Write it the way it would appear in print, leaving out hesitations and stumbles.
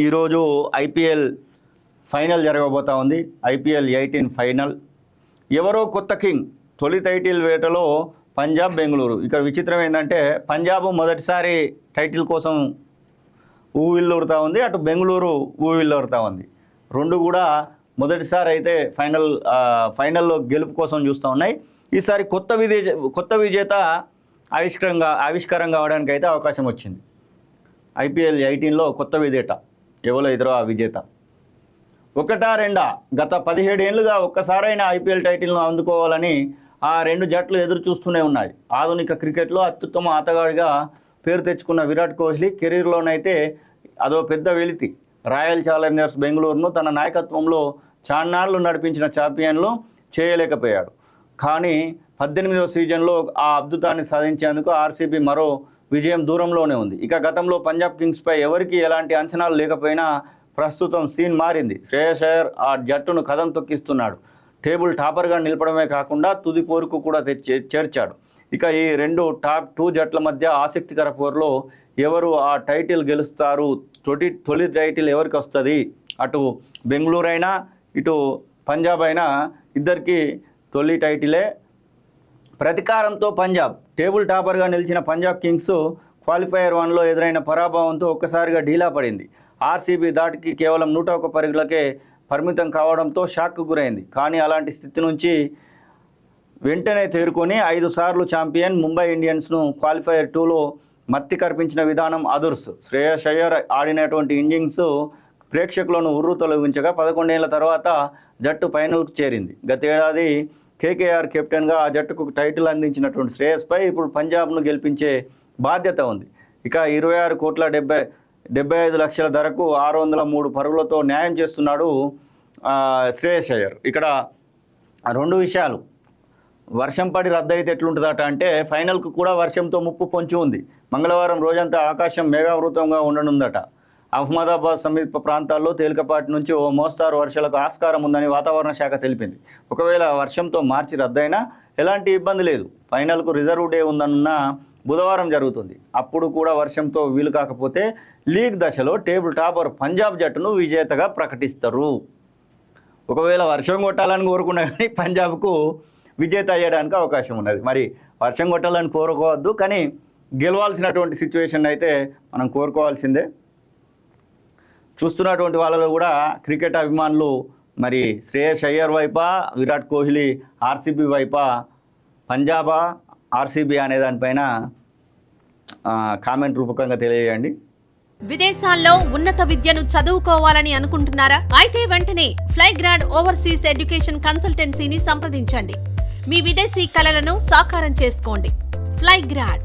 ఈరోజు IPL final జరగబోతా ఉంది. IPL 18 final. ఎవరో కొత్త కింగ్. తొలి టైటిల్ వేటలో పంజాబ్, బెంగళూరు. ఇక్కడ విచిత్రం ఏంటంటే పంజాబ్ మొదటిసారి టైటిల్ కోసం ఊవిల్లూరుతూ ఉంది, అటు బెంగళూరు ఊవిల్లూరుతూ ఉంది. రెండు కూడా మొదటిసారి అయితే ఫైనల్లో గెలుపు కోసం చూస్తూ ఉన్నాయి. ఈసారి కొత్త విజేత ఆవిష్కారం కావడానికి అయితే అవకాశం వచ్చింది. ఐపీఎల్ 18లో కొత్త విజేత ఎవరో ఎదురో ఆ విజేత. ఒకటా రెండా గత 17 ఏళ్లుగా ఒక్కసారైనా ఐపీఎల్ టైటిల్ను అందుకోవాలని ఆ రెండు జట్లు ఎదురు చూస్తూనే ఉన్నాయి. ఆధునిక క్రికెట్లో అత్యుత్తమ ఆటగాడిగా పేరు తెచ్చుకున్న విరాట్ కోహ్లీ కెరీర్లోనైతే అదో పెద్ద వెలితి. రాయల్ ఛాలెంజర్స్ బెంగళూరును తన నాయకత్వంలో చాన్నాళ్లు నడిపించిన ఛాంపియన్లు చేయలేకపోయాడు. కానీ 18వ సీజన్లో ఆ అద్భుతాన్ని సాధించేందుకు ఆర్సీబీ మరో విజయం దూరంలోనే ఉంది. ఇక గతంలో పంజాబ్ కింగ్స్పై ఎవరికి ఎలాంటి అంచనాలు లేకపోయినా ప్రస్తుతం సీన్ మారింది. శ్రేయస్ అయ్యర్ ఆ జట్టును కదం తొక్కిస్తున్నాడు. టేబుల్ టాపర్గా నిలపడమే కాకుండా తుది పోరుకు కూడా చేర్చాడు. ఇక ఈ రెండు టాప్ 2 జట్ల మధ్య ఆసక్తికర పోరులో ఎవరు ఆ టైటిల్ గెలుస్తారు, తొలి టైటిల్ ఎవరికి వస్తుంది, అటు బెంగళూరు అయినా ఇటు పంజాబ్ అయినా ఇద్దరికి తొలి టైటిలే. ప్రతీకారంతో పంజాబ్. టేబుల్ టాపర్గా నిలిచిన పంజాబ్ కింగ్స్ క్వాలిఫైయర్ 1లో ఎదురైన పరాభవంతో ఒక్కసారిగా ఢీలా పడింది. ఆర్సీబీ దాటికి కేవలం 101 పరుగులకే పరిమితం కావడంతో షాక్కు గురైంది. కానీ అలాంటి స్థితి నుంచి వెంటనే తేరుకొని 5 సార్లు ఛాంపియన్ ముంబై ఇండియన్స్ను క్వాలిఫైయర్ 2లో మత్తి కర్పించిన విధానం అదుర్స్. శ్రేయస్ అయ్యర్ ఆడినటువంటి ఇన్నింగ్స్ ప్రేక్షకులను ఉర్రు తొలగించగా 11 ఏళ్ల తర్వాత జట్టు ఫైనల్కు చేరింది. గతేడాది కేకేఆర్ కెప్టెన్గా ఆ జట్టుకు టైటిల్ అందించినటువంటి శ్రేయస్పై ఇప్పుడు పంజాబ్ను గెలిపించే బాధ్యత ఉంది. ఇక 26,75 లక్షల ధరకు 603 పరుగులతో న్యాయం చేస్తున్నాడు శ్రేయస్ అయ్యర్. ఇక్కడ 2 విషయాలు. వర్షం పడి రద్దయితే ఎట్లుంటుందట అంటే ఫైనల్కు కూడా వర్షంతో ముప్పు పొంచి ఉంది. మంగళవారం రోజంతా ఆకాశం మేఘావృతంగా ఉండనుందట. అహ్మదాబాద్ సమీప ప్రాంతాల్లో తేలికపాటి నుంచి ఓ మోస్తారు వర్షాలకు ఆస్కారం ఉందని వాతావరణ శాఖ తెలిపింది. ఒకవేళ వర్షంతో మార్చి రద్దయినా ఎలాంటి ఇబ్బంది లేదు. ఫైనల్కు రిజర్వ్ డే ఉందన్న బుధవారం జరుగుతుంది. అప్పుడు కూడా వర్షంతో వీలు కాకపోతే లీగ్ దశలో టేబుల్ టాపర్ పంజాబ్ జట్టును విజేతగా ప్రకటిస్తారు. ఒకవేళ వర్షం కొట్టాలని కోరుకున్నా కానీ పంజాబ్కు విజేత అయ్యడానికి అవకాశం ఉన్నది. మరి వర్షం కొట్టాలని కోరుకోవద్దు, కానీ గెలవాల్సినటువంటి సిచ్యువేషన్ అయితే మనం కోరుకోవాల్సిందే. చూస్తున్నటువంటి వాళ్ళలో కూడా క్రికెట్ అభిమానులు మరి శ్రేయస్ అయ్యర్ వైపా, విరాట్ కోహ్లీ ఆర్సీబీ వైపా, పంజాబా ఆర్సీబీ అనే దానిపైన కామెంట్ రూపకంగా తెలియజేయండి. విదేశాల్లో ఉన్నత విద్యను చదువుకోవాలని అనుకుంటున్నారా? అయితే వెంటనే ఫ్లైగ్రాడ్ ఓవర్సీస్ ఎడ్యుకేషన్ కన్సల్టెన్సీని సంప్రదించండి. మీ విదేశీ కలలను సాకారం చేసుకోండి. ఫ్లైగ్రాడ్